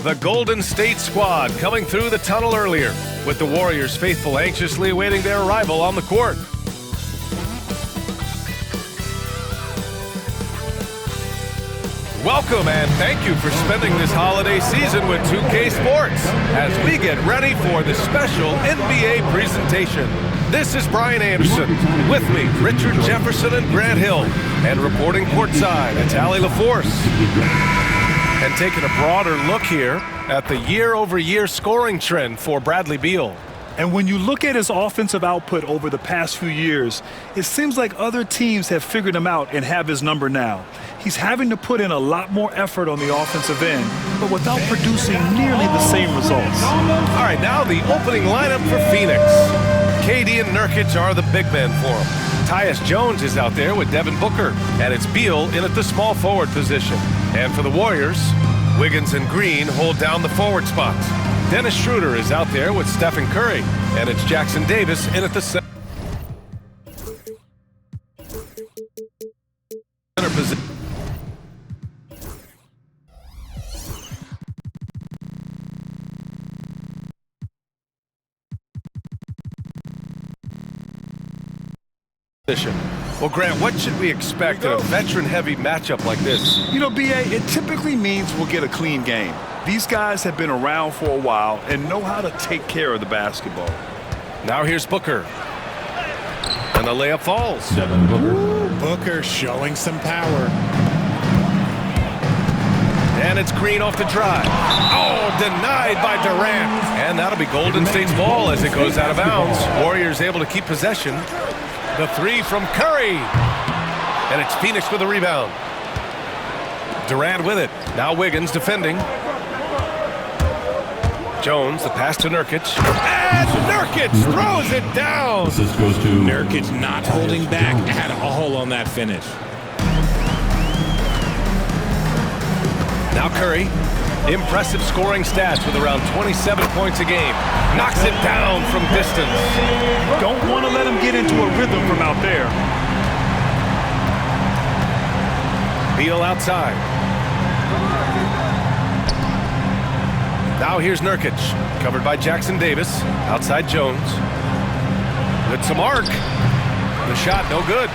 The Golden State squad coming through the tunnel earlier, with the Warriors faithful anxiously awaiting their arrival on the court. Welcome and thank you for spending this holiday season with 2K Sports as we get ready for the special NBA presentation. This is Brian Anderson. With me, Richard Jefferson and Grant Hill. And reporting courtside, it's Allie LaForce. And taking a broader look here at the year-over-year scoring trend for Bradley Beal. And when you look at his offensive output over the past few years, it seems like other teams have figured him out and have his number now. He's having to put in a lot more effort on the offensive end, but without producing nearly the same results. All right, now the opening lineup for Phoenix. KD and Nurkic are the big men for him. Tyus Jones is out there with Devin Booker, and it's Beal in at the small forward position. And for the Warriors, Wiggins and Green hold down the forward spots. Dennis Schroeder is out there with Stephen Curry, and it's Jackson Davis in at the center position. Well, Grant, what should we expect in a veteran-heavy matchup like this? You know, BA, it typically means we'll get a clean game. These guys have been around for a while and know how to take care of the basketball. Now here's Booker. And the layup falls. Booker showing some power. And it's Green off the drive. Oh, denied by Durant. And that'll be Golden State's ball as it goes out of bounds. Warriors able to keep possession. The three from Curry. And it's Phoenix with a rebound. Durant with it. Now Wiggins defending. Jones, the pass to Nurkic. And Nurkic throws it down. This goes to Nurkic, not holding back at all on that finish. Now Curry. Impressive scoring stats with around 27 points a game. Knocks it down from distance. Don't want to let him get into a rhythm from out there. Beal outside. Now here's Nurkic, covered by Jackson Davis. Outside Jones. With some arc. The shot no good.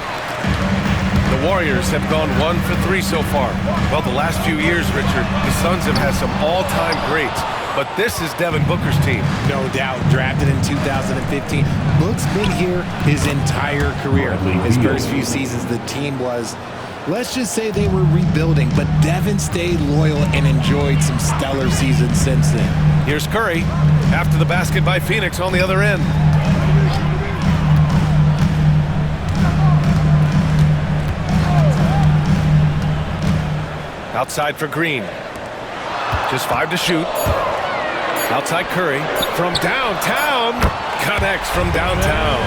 The Warriors have gone 1 for 3 so far. Well, the last few years, Richard, the Suns have had some all-time greats. But this is Devin Booker's team. No doubt. Drafted in 2015. Book's been here his entire career. His first few seasons, the team was, let's just say they were rebuilding, but Devin stayed loyal and enjoyed some stellar seasons since then. Here's Curry after the basket by Phoenix on the other end. Outside for Green. Just 5 to shoot. Outside Curry from downtown. Connects from downtown.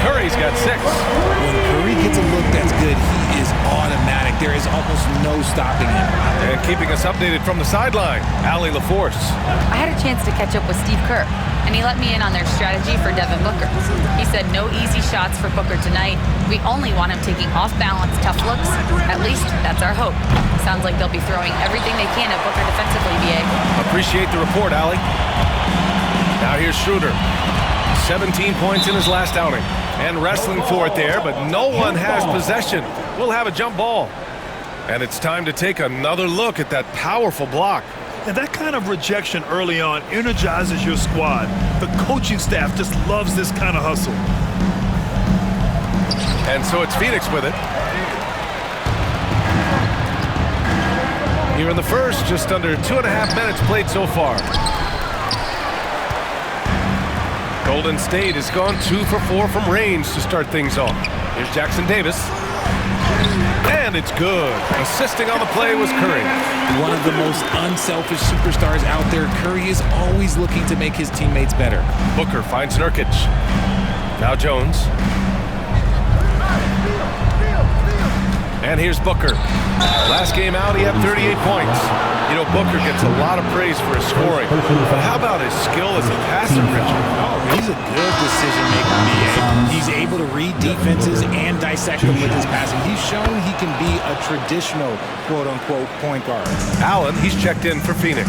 Curry's got 6. When Curry gets a look that's good, he is automatic. There is almost no stopping him. And keeping us updated from the sideline, Allie LaForce. I had a chance to catch up with Steve Kerr, and he let me in on their strategy for Devin Booker. He said no easy shots for Booker tonight. We only want him taking off-balance tough looks. At least that's our hope. Sounds like they'll be throwing everything they can at Booker defensively, BA. Appreciate the report, Allie. Now here's Schroeder. 17 points in his last outing. And wrestling for it there, but no one has possession. We'll have a jump ball. And it's time to take another look at that powerful block. And that kind of rejection early on energizes your squad. The coaching staff just loves this kind of hustle. And so it's Phoenix with it. Here in the first, just under 2.5 minutes played so far. Golden State has gone 2 for 4 from range to start things off. Here's Jackson Davis. And it's good. Assisting on the play was Curry. One of the most unselfish superstars out there. Curry is always looking to make his teammates better. Booker finds Nurkic. Now Jones. And here's Booker. Last game out, he had 38 points. You know, Booker gets a lot of praise for his scoring. But how about his skill as a passer, Richard? Oh, he's a good decision-maker, BA. He's able to read defenses and dissect them with his passing. He's shown he can be a traditional, quote-unquote, point guard. Allen, he's checked in for Phoenix.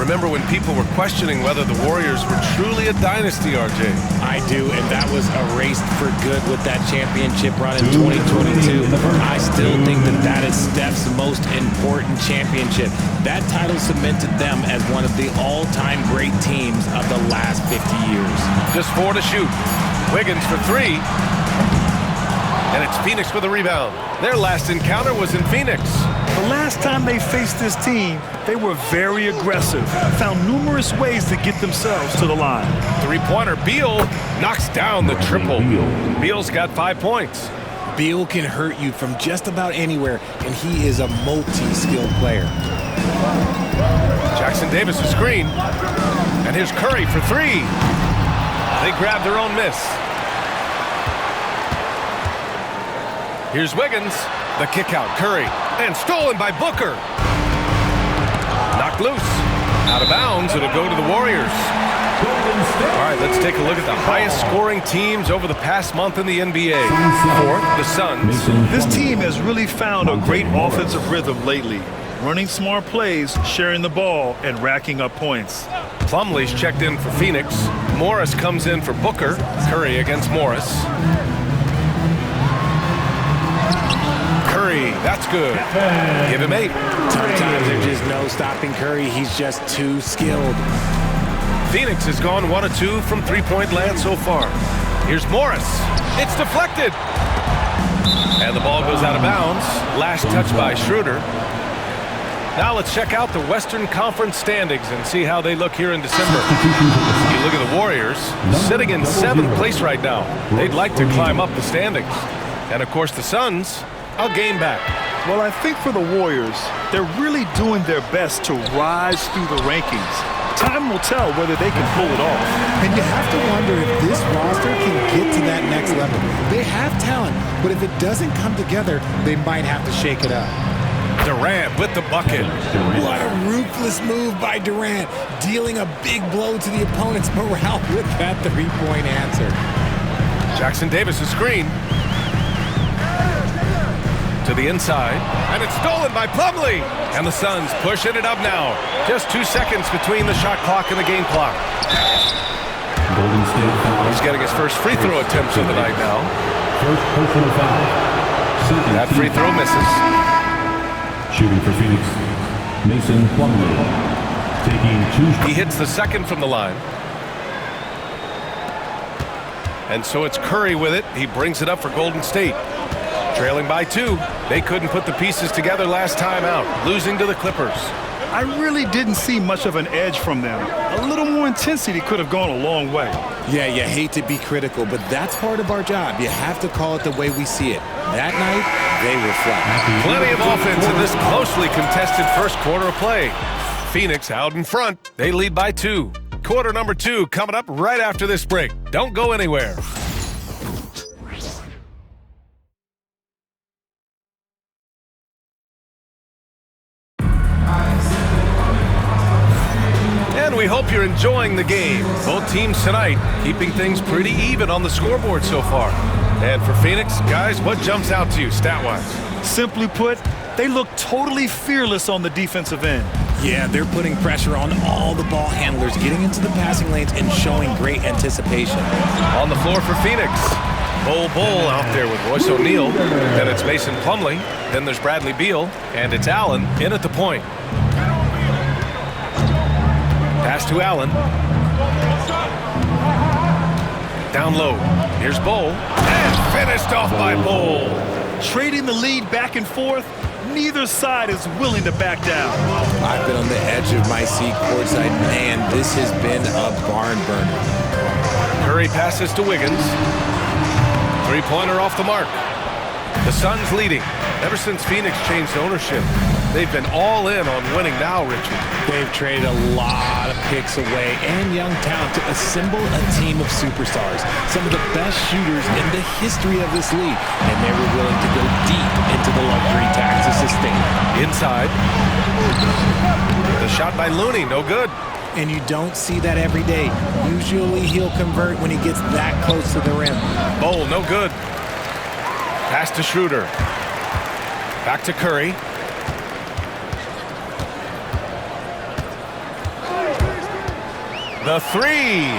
Remember when people were questioning whether the Warriors were truly a dynasty, RJ? I do, and that was erased for good with that championship run in 2022. I still think that is Steph's most important championship. That title cemented them as one of the all-time great teams of the last 50 years. Just 4 to shoot. Wiggins for 3. And it's Phoenix with a rebound. Their last encounter was in Phoenix. The last time they faced this team, they were very aggressive, found numerous ways to get themselves to the line. Three-pointer, Beal knocks down the triple. Beal's got 5 points. Beal can hurt you from just about anywhere, and he is a multi-skilled player. Jackson Davis a screen. And here's Curry for 3. They grab their own miss. Here's Wiggins. The kick out, Curry. And stolen by Booker. Knocked loose. Out of bounds, it'll go to the Warriors. All right, let's take a look at the highest scoring teams over the past month in the NBA. Fourth, the Suns. This team has really found a great offensive rhythm lately, running smart plays, sharing the ball, and racking up points. Plumlee's checked in for Phoenix. Morris comes in for Booker. Curry against Morris. Curry, that's good. Give him 8. Sometimes there's just no stopping Curry. He's just too skilled. Phoenix has gone 1 of 2 from three-point land so far. Here's Morris. It's deflected. And the ball goes out of bounds. Last touch by Schroeder. Now let's check out the Western Conference standings and see how they look here in December. You look at the Warriors, sitting in 7th place right now. They'd like to climb up the standings. And, of course, the Suns, a game back. Well, I think for the Warriors, they're really doing their best to rise through the rankings. Time will tell whether they can pull it off. And you have to wonder if this roster can get to that next level. They have talent, but if it doesn't come together, they might have to shake it up. Durant with the bucket. What a ruthless move by Durant, dealing a big blow to the opponent's morale with that three-point answer. Jackson Davis' screen. To the inside, and it's stolen by Plumlee. And the Suns pushing it up now. Just 2 seconds between the shot clock and the game clock. He's getting his first free throw attempts of the night now. First personal foul. That free throw misses. Shooting for Phoenix, Mason Plumlee. Taking 2. He hits the second from the line. And so it's Curry with it. He brings it up for Golden State. Trailing by 2. They couldn't put the pieces together last time out, losing to the Clippers. I really didn't see much of an edge from them. A little more intensity could have gone a long way. Yeah, you hate to be critical, but that's part of our job. You have to call it the way we see it. That night, they reflect. Plenty of offense in this closely contested first quarter of play. Phoenix out in front. They lead by 2. Quarter number 2 coming up right after this break. Don't go anywhere. We hope you're enjoying the game. Both teams tonight keeping things pretty even on the scoreboard so far. And for Phoenix, guys, what jumps out to you stat-wise? Simply put, they look totally fearless on the defensive end. Yeah, they're putting pressure on all the ball handlers, getting into the passing lanes and showing great anticipation. On the floor for Phoenix, Bull out there with Royce O'Neal. Then it's Mason Plumlee. Then there's Bradley Beal. And it's Allen in at the point. Pass to Allen. Down low. Here's Bull. And finished off by Bull. Trading the lead back and forth, neither side is willing to back down. I've been on the edge of my seat courtside. Man, this has been a barn burner. Curry passes to Wiggins. Three-pointer off the mark. The Suns leading. Ever since Phoenix changed ownership, they've been all in on winning now, Richard. They've traded a lot of picks away and young talent to assemble a team of superstars, some of the best shooters in the history of this league, and they were willing to go deep into the luxury tax to sustain it. Inside. The shot by Looney, no good. And you don't see that every day. Usually he'll convert when he gets that close to the rim. Bull, no good. Pass to Schroeder. Back to Curry. The three.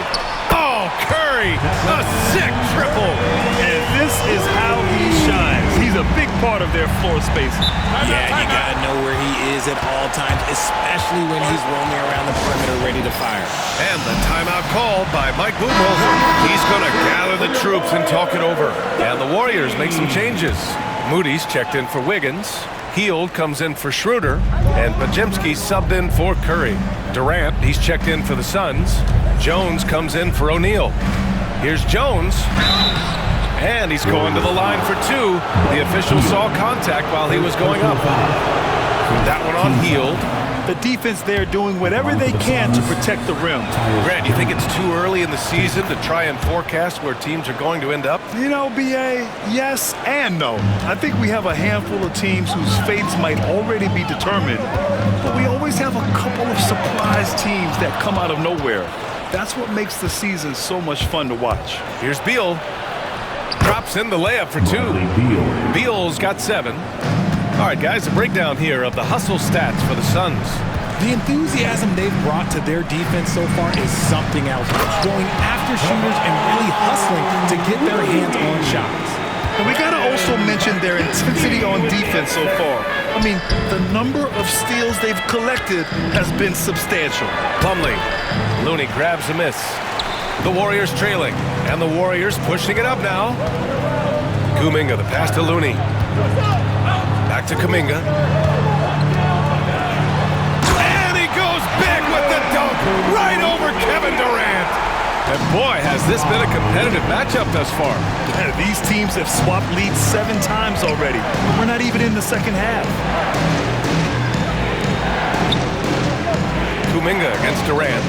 Oh, Curry, a sick triple. And this is how he shines. He's a big part of their floor spacing. Yeah, you got to know where he is at all times, especially when he's roaming around the perimeter ready to fire. And the timeout called by Mike Budenholzer. He's going to gather the troops and talk it over. And the Warriors make some changes. Moody's checked in for Wiggins. Hield comes in for Schroeder. And Podziemski subbed in for Curry. Durant, he's checked in for the Suns. Jones comes in for O'Neal. Here's Jones. And he's going to the line for two. The official saw contact while he was going up. That one on Hield. The defense there doing whatever they can to protect the rim. Grant, you think it's too early in the season to try and forecast where teams are going to end up? You know, B.A., yes and no. I think we have a handful of teams whose fates might already be determined, but we always have a couple of surprise teams that come out of nowhere. That's what makes the season so much fun to watch. Here's Beal. Drops in the layup for two. Beal's got 7. All right, guys, a breakdown here of the hustle stats for the Suns. The enthusiasm they've brought to their defense so far is something else. Going after shooters and really hustling to get their hands on shots. And we got to also mention their intensity on defense so far. I mean, the number of steals they've collected has been substantial. Plumlee. Looney grabs a miss. The Warriors trailing, and the Warriors pushing it up now. Kuminga, the pass to Looney. Back to Kuminga. And he goes big with the dunk right over Kevin Durant. And boy, has this been a competitive matchup thus far. These teams have swapped leads 7 times already. We're not even in the second half. Kuminga against Durant.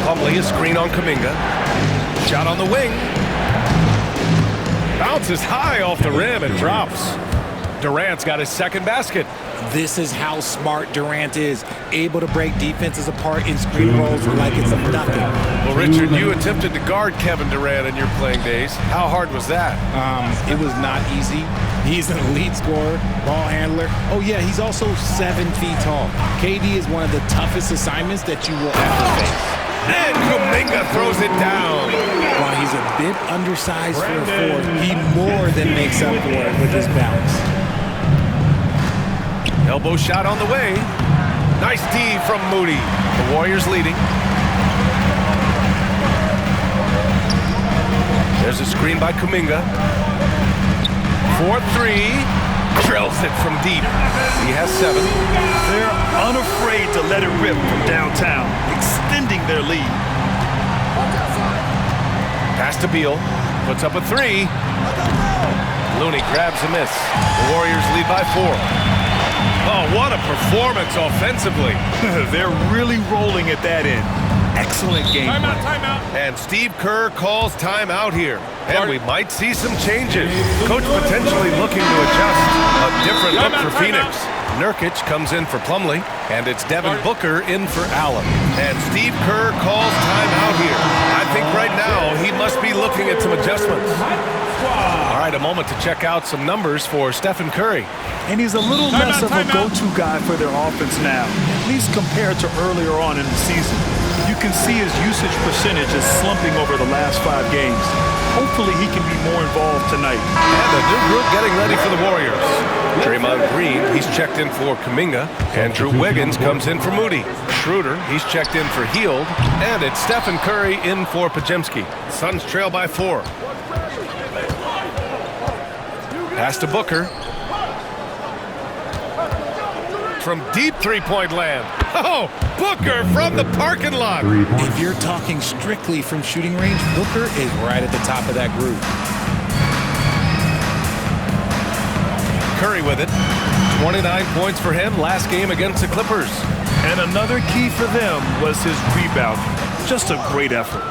Plumlee, a screen on Kuminga. Shot on the wing. Bounces high off the rim and drops. Durant's got his second basket. This is how smart Durant is, able to break defenses apart in screen rolls like it's nothing. Well, Richard, you attempted to guard Kevin Durant in your playing days. How hard was that? It was not easy. He's an elite scorer, ball handler. Oh, yeah, he's also 7 feet tall. KD is one of the toughest assignments that you will ever face. And Kuminga throws it down. While he's a bit undersized for a forward, he more than makes up for it with his bounce. Elbow shot on the way. Nice D from Moody. The Warriors leading. There's a screen by Kuminga. 4-3. Drills it from deep. He has 7. They're unafraid to let it rip from downtown, extending their lead. Pass to Beal. Puts up a 3. Looney grabs a miss. The Warriors lead by 4. Oh, what a performance offensively. They're really rolling at that end. Excellent game. Timeout. And Steve Kerr calls timeout here. And we might see some changes. Coach potentially looking to adjust. A different look for Phoenix. Nurkic comes in for Plumlee. And it's Devin Booker in for Allen. And Steve Kerr calls timeout here. I think right now he must be looking at some adjustments. All right, a moment to check out some numbers for Stephen Curry. And he's a little less of a go-to guy for their offense now, at least compared to earlier on in the season. You can see his usage percentage is slumping over the last 5 games. Hopefully he can be more involved tonight. And a new group getting ready for the Warriors. Draymond Green, he's checked in for Kuminga. Andrew Wiggins comes in for Moody. Schroeder, he's checked in for Hield. And it's Stephen Curry in for Podziemski. Suns trail by 4. Pass to Booker. From deep three-point land. Oh, Booker from the parking lot. If you're talking strictly from shooting range, Booker is right at the top of that group. Curry with it. 29 points for him last game against the Clippers. And another key for them was his rebounding. Just a great effort.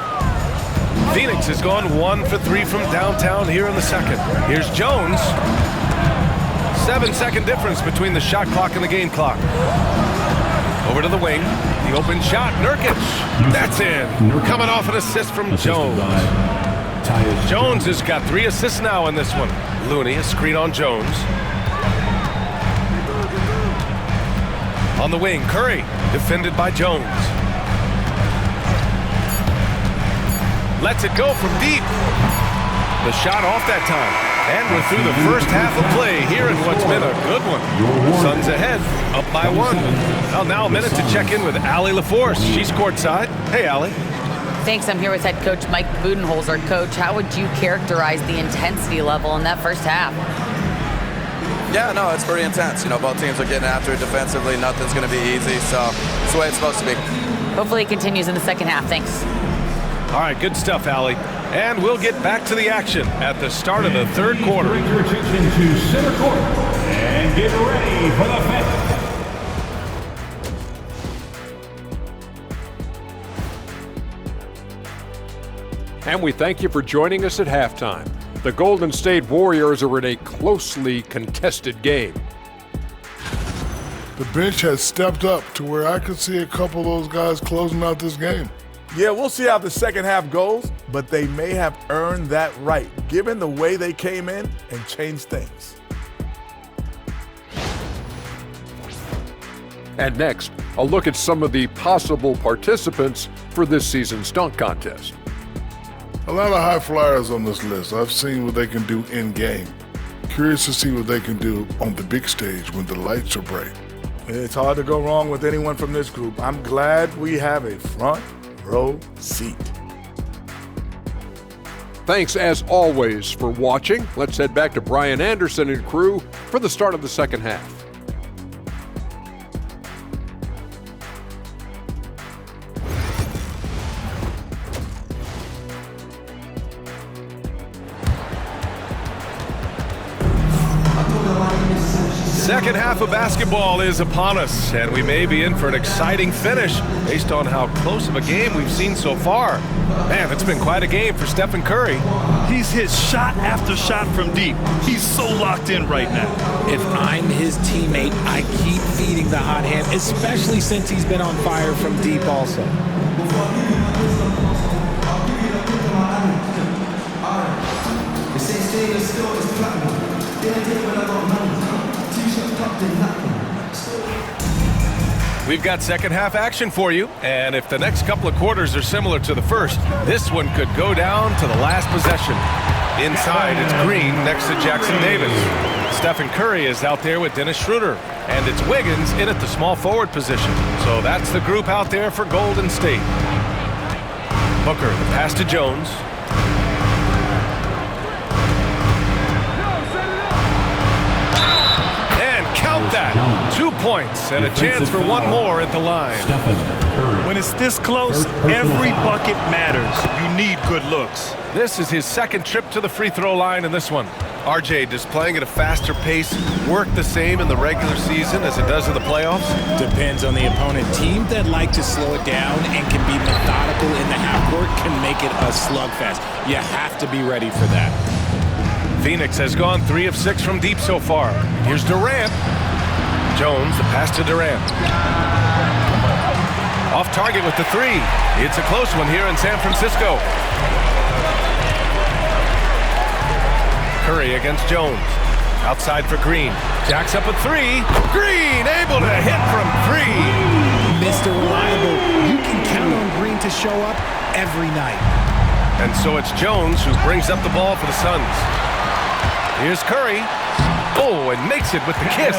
Phoenix has gone 1 for 3 from downtown here in the second. Here's Jones. 7-second difference between the shot clock and the game clock. Over to the wing. The open shot. Nurkic. That's in. Coming off an assist from Jones. Jones has got 3 assists now in this one. Looney, a screen on Jones. On the wing, Curry, defended by Jones. Lets it go from deep. The shot off that time. And we're through the first half of play here in what's been a good one. Suns ahead, up by 1. Well, now a minute to check in with Allie LaForce. She's courtside. Hey, Allie. Thanks. I'm here with head coach Mike Budenholzer. Coach, how would you characterize the intensity level in that first half? Yeah, no, it's pretty intense. You know, both teams are getting after it defensively. Nothing's going to be easy, so it's the way it's supposed to be. Hopefully it continues in the second half. Thanks. All right, good stuff, Allie. And we'll get back to the action at the start of the third quarter. Bring your attention to center court and get ready for the fifth. And we thank you for joining us at halftime. The Golden State Warriors are in a closely contested game. The bench has stepped up to where I could see a couple of those guys closing out this game. Yeah, we'll see how the second half goes, but they may have earned that right, given the way they came in and changed things. And next, a look at some of the possible participants for this season's dunk contest. A lot of high flyers on this list. I've seen what they can do in game. Curious to see what they can do on the big stage when the lights are bright. It's hard to go wrong with anyone from this group. I'm glad we have a front row seat. Thanks as always for watching. Let's head back to Brian Anderson and crew for the start of the second half. Second half of basketball is upon us, and we may be in for an exciting finish based on how close of a game we've seen so far. Man, it's been quite a game for Stephen Curry. He's hit shot after shot from deep. He's so locked in right now. If I'm his teammate, I keep feeding the hot hand, especially since he's been on fire from deep also. We've got second half action for you, and if the next couple of quarters are similar to the first, this one could go down to the last possession. Inside, it's Green next to Jackson Davis. Stephen Curry is out there with Dennis Schroeder, and it's Wiggins in at the small forward position. So that's the group out there for Golden State. Booker, the pass to Jones. Count that. 2 points and a chance for one more at the line. When it's this close, every bucket matters. You need good looks. This is his second trip to the free throw line in this one. RJ displaying at a faster pace, work the same in the regular season as it does in the playoffs? Depends on the opponent. Teams that like to slow it down and can be methodical in the half court can make it a slugfest. You have to be ready for that. Phoenix has gone 3 of 6 from deep so far. Here's Durant. Jones, the pass to Durant. Off target with the 3. It's a close one here in San Francisco. Curry against Jones. Outside for Green. Jacks up a 3. Green able to hit from 3. Mr. Reliable, you can count on Green to show up every night. And so it's Jones who brings up the ball for the Suns. Here's Curry. Oh, and makes it with the kiss.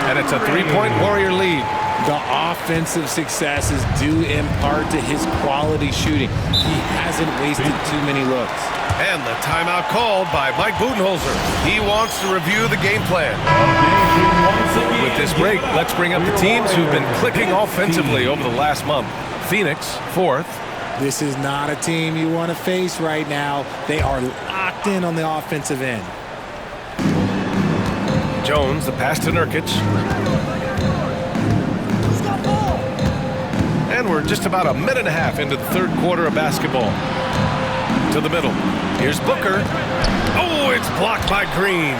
And it's a 3-point Warrior lead. The offensive success is due in part to his quality shooting. He hasn't wasted too many looks. And the timeout called by Mike Budenholzer. He wants to review the game plan. With this break, let's bring up the teams who've been clicking offensively over the last month. Phoenix, 4th. This is not a team you want to face right now. They are locked in on the offensive end. Jones, the pass to Nurkic. And we're just about a minute and a half into the third quarter of basketball. To the middle. Here's Booker. Oh, it's blocked by Green.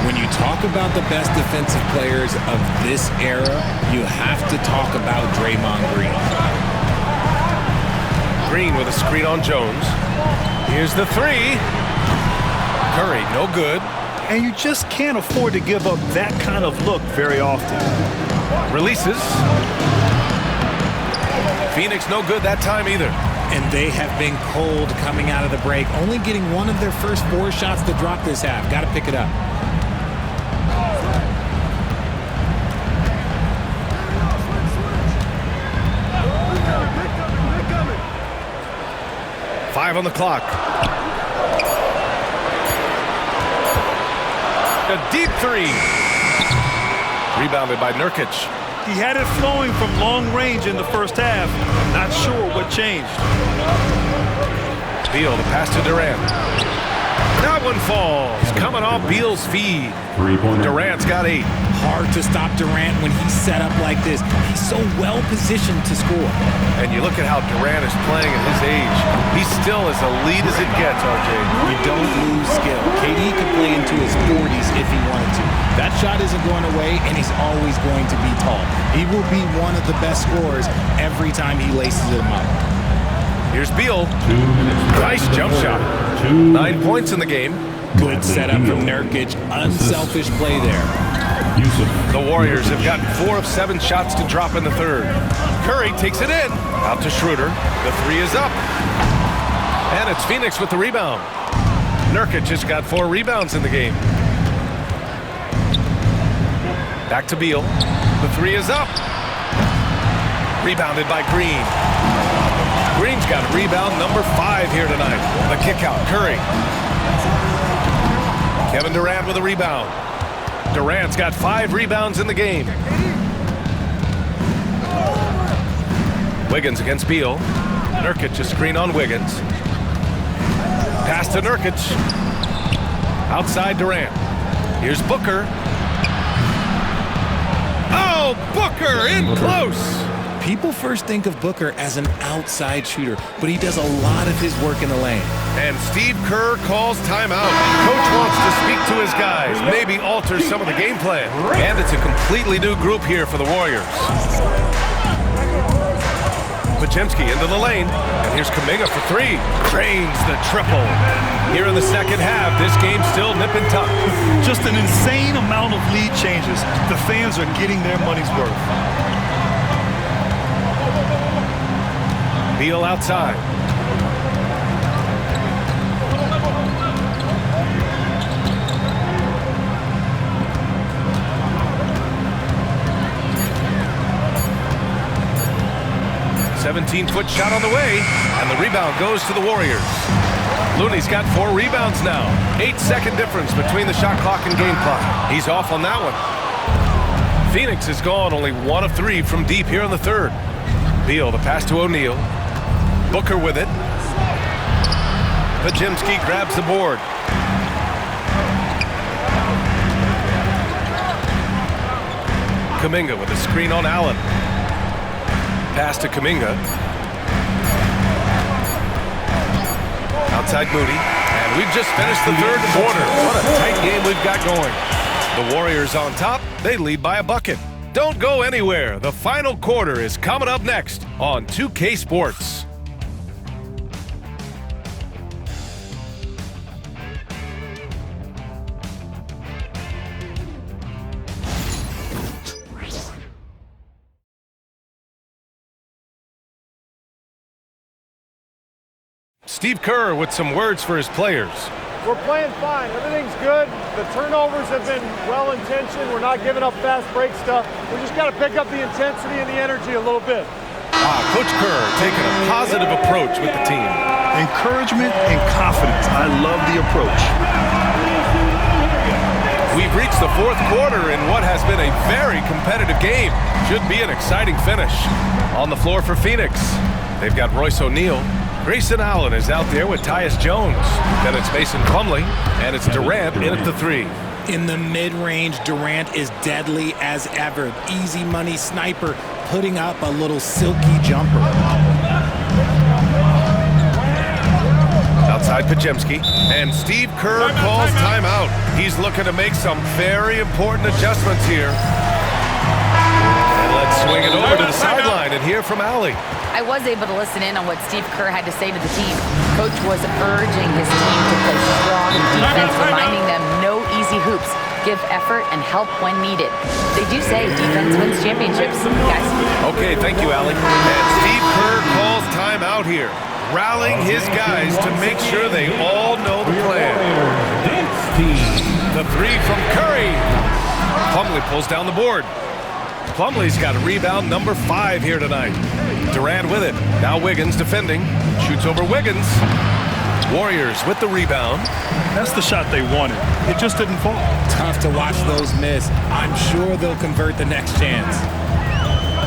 When you talk about the best defensive players of this era, you have to talk about Draymond Green. Green with a screen on Jones. Here's the 3. Curry, no good. And you just can't afford to give up that kind of look very often. Releases. Phoenix no good that time either. And they have been cold coming out of the break, only getting one of their first 4 shots to drop this half. Got to pick it up. Five on the clock. A deep three. Rebounded by Nurkic. He had it flowing from long range in the first half. Not sure what changed. Beal, the pass to Durant. That one falls. Coming off Beal's feed. Durant's got 8. Hard to stop Durant when he's set up like this. He's so well positioned to score. And you look at how Durant is playing at his age. He's still as elite as it gets, RJ. You don't lose skill. KD could play into his 40s if he wanted to. That shot isn't going away, and he's always going to be tall. He will be one of the best scorers every time he laces them up. Here's Beal. Nice jump shot. 9 points in the game. Good setup from Nurkic. Unselfish play there. The Warriors have gotten 4 of 7 shots to drop in the third. Curry takes it in. Out to Schroeder. The 3 is up. And it's Phoenix with the rebound. Nurkic just got 4 rebounds in the game. Back to Beal. The 3 is up. Rebounded by Green. Green's got rebound number 5 here tonight. The kick out. Curry. Kevin Durant with a rebound. Durant's got 5 rebounds in the game. Wiggins against Beal. Nurkic a screen on Wiggins. Pass to Nurkic. Outside Durant. Here's Booker. Oh, Booker in close. People first think of Booker as an outside shooter, but he does a lot of his work in the lane. And Steve Kerr calls timeout. Coach wants to speak to his guys, maybe alter some of the game plan. And it's a completely new group here for the Warriors. Podziemski into the lane, and here's Kuminga for 3. Drains the triple. Here in the second half, this game's still nip and tuck. Just an insane amount of lead changes. The fans are getting their money's worth. Beal outside. "17-foot shot on the way, and the rebound goes to the Warriors. Looney's got 4 rebounds now. 8-second difference between the shot clock and game clock. He's off on that one. Phoenix is gone only 1 of 3 from deep here in the third. Beal, the pass to O'Neal. Booker with it. Podziemski grabs the board. Kuminga with a screen on Allen. Pass to Kuminga. Outside Moody. And we've just finished the third quarter. What a tight game we've got going. The Warriors on top. They lead by a bucket. Don't go anywhere. The final quarter is coming up next on 2K Sports. Steve Kerr with some words for his players. We're playing fine. Everything's good. The turnovers have been well-intentioned. We're not giving up fast break stuff. We just got to pick up the intensity and the energy a little bit. Coach Kerr taking a positive approach with the team. Encouragement and confidence. I love the approach. We've reached the 4th quarter in what has been a very competitive game. Should be an exciting finish. On the floor for Phoenix, they've got Royce O'Neal. Grayson Allen is out there with Tyus Jones. Then it's Mason Plumlee, and it's Durant in at the 3. In the mid-range, Durant is deadly as ever. Easy money sniper, putting up a little silky jumper. Outside Podziemski, and Steve Kerr calls timeout. He's looking to make some very important adjustments here. And let's swing it over to the sideline and hear from Allie. I was able to listen in on what Steve Kerr had to say to the team. Coach was urging his team to play strong defense, reminding them no easy hoops. Give effort and help when needed. They do say defense wins championships, guys. Okay, thank you, Allie. And Steve Kerr calls timeout here. rallying his guys to make sure they all know the plan. The three from Curry. Plumlee pulls down the board. Plumlee's got rebound number 5 here tonight. Durant with it. Now Wiggins defending. Shoots over Wiggins. Warriors with the rebound. That's the shot they wanted. It just didn't fall. Tough to watch those miss. I'm sure they'll convert the next chance.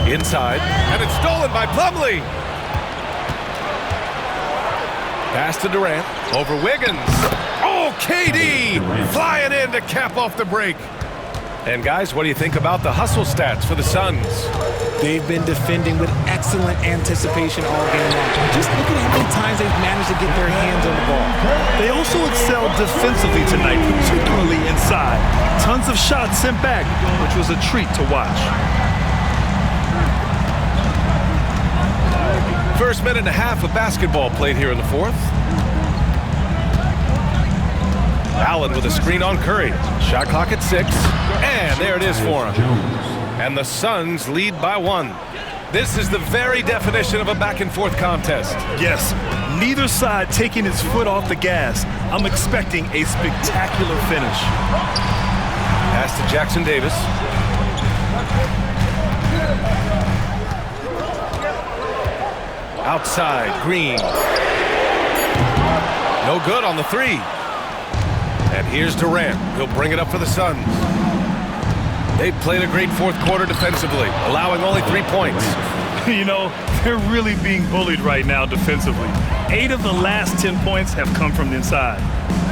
Inside. And it's stolen by Plumlee. Pass to Durant. Over Wiggins. Oh, KD flying in to cap off the break. And guys, what do you think about the hustle stats for the Suns? They've been defending with excellent anticipation all game long. Just look at how many times they've managed to get their hands on the ball. They also excelled defensively tonight, particularly inside. Tons of shots sent back, which was a treat to watch. First minute and a half of basketball played here in the fourth. Allen with a screen on Curry. Shot clock at 6. And there it is for him. And the Suns lead by 1. This is the very definition of a back-and-forth contest. Yes, neither side taking its foot off the gas. I'm expecting a spectacular finish. Pass to Jackson Davis. Outside, Green. No good on the 3. And here's Durant. He'll bring it up for the Suns. They've played a great fourth quarter defensively, allowing only 3 points. You know, they're really being bullied right now defensively. 8 of the last 10 points have come from the inside.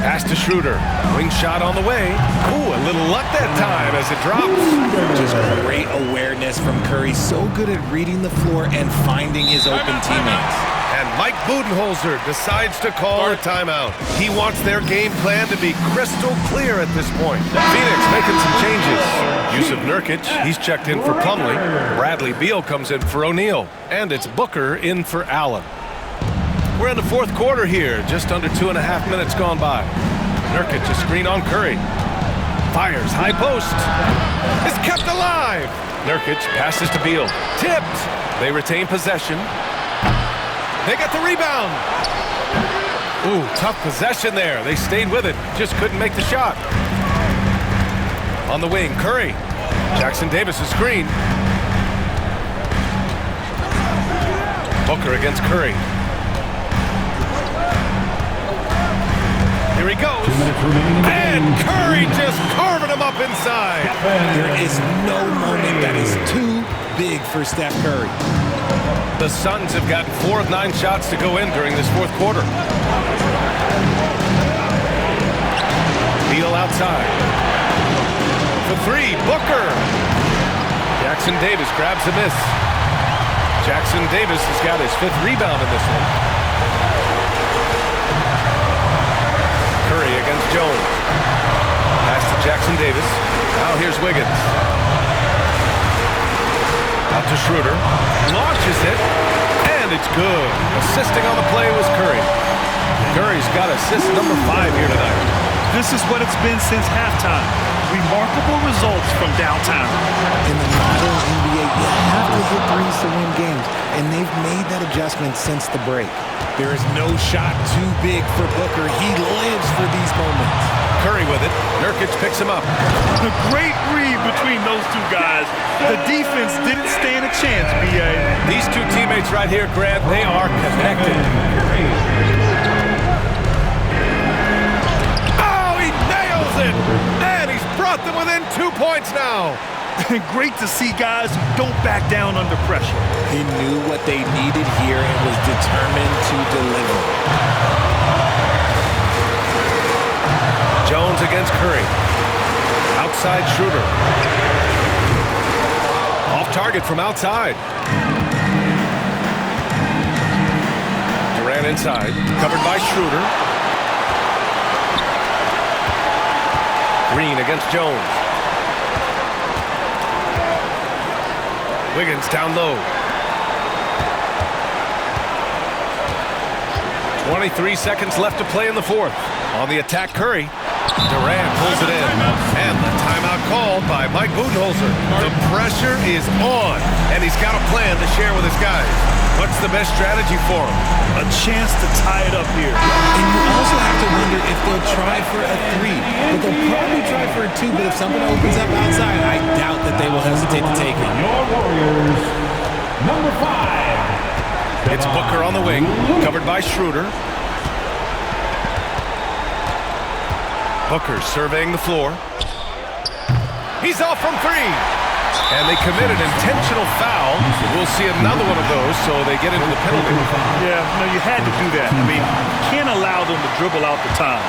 Pass to Schroeder. Wing shot on the way. Ooh, a little luck that time as it drops. Just great awareness from Curry. So good at reading the floor and finding his open teammates. And Mike Budenholzer decides to call a timeout. He wants their game plan to be crystal clear at this point. Phoenix making some changes. Use of Nurkic. He's checked in for Plumlee. Bradley Beal comes in for O'Neal. And it's Booker in for Allen. We're in the fourth quarter here. Just under 2.5 minutes gone by. Nurkic a screen on Curry. Fires high post. It's kept alive. Nurkic passes to Beal. Tipped. They retain possession. They get the rebound. Ooh, tough possession there. They stayed with it. Just couldn't make the shot. On the wing, Curry. Jackson Davis' screen. Booker against Curry. Here he goes. And Curry just carving him up inside. There is no moment that is too big for Steph Curry. The Suns have gotten 4 of 9 shots to go in during this fourth quarter. Beal outside. For 3, Booker. Jackson Davis grabs a miss. Jackson Davis has got his 5th rebound in this one. Curry against Jones. Pass to Jackson Davis. Now here's Wiggins. Out to Schroeder. Launches it. And it's good. Assisting on the play was Curry. Curry's got assist number 5 here tonight. This is what it's been since halftime. Remarkable results from downtown. In the modern NBA, you have to hit threes to win games, and they've made that adjustment since the break. There is no shot too big for Booker. He lives for these moments. Curry with it. Nurkic picks him up. The great read between those two guys. The defense didn't stand a chance, B.A. These two teammates right here, Grant, they are connected. Oh, he nails it! And he's brought them within 2 points now. Great to see guys who don't back down under pressure. He knew what they needed here and was determined to deliver. Jones against Curry. Outside Schroeder. Off target from outside. Durant inside. Covered by Schroeder. Green against Jones. Wiggins down low. 23 seconds left to play in the fourth. On the attack, Curry. Durant pulls it in, and the timeout called by Mike Budenholzer. The pressure is on, and he's got a plan to share with his guys. What's the best strategy for him? A chance to tie it up here. And you also have to wonder if they'll try for a 3. But they'll probably try for a 2, but if something opens up outside, I doubt that they will hesitate to take it. Your Warriors, number 5. It's Booker on the wing, covered by Schroeder. Booker surveying the floor. He's off from 3. And they committed an intentional foul. We'll see another one of those, so they get into the penalty. Yeah, no, you had to do that. I mean, you can't allow them to dribble out the time.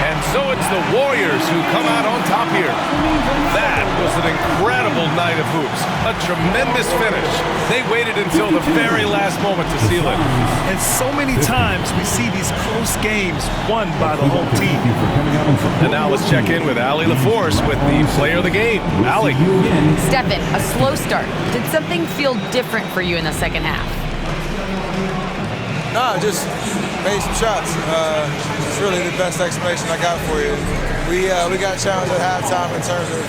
And so it's the Warriors who come out on top here. That was an incredible night of hoops. A tremendous finish. They waited until the very last moment to seal it. And so many times we see these close games won by the home team. And now let's check in with Allie LaForce with the player of the game. Allie. Stephen, a slow start. Did something feel different for you in the second half? No, just made some shots. It's really the best explanation I got for you. We got challenged at halftime in terms of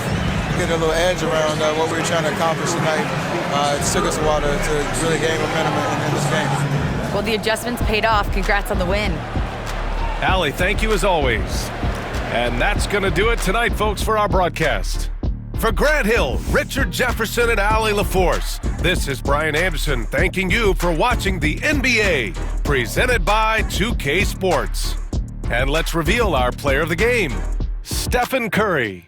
getting a little edge around what we were trying to accomplish tonight. It took us a while to really gain momentum in this game. Well, the adjustments paid off. Congrats on the win. Allie, thank you as always. And that's going to do it tonight, folks, for our broadcast. For Grant Hill, Richard Jefferson, and Allie LaForce, this is Brian Anderson thanking you for watching the NBA, presented by 2K Sports. And let's reveal our player of the game, Stephen Curry.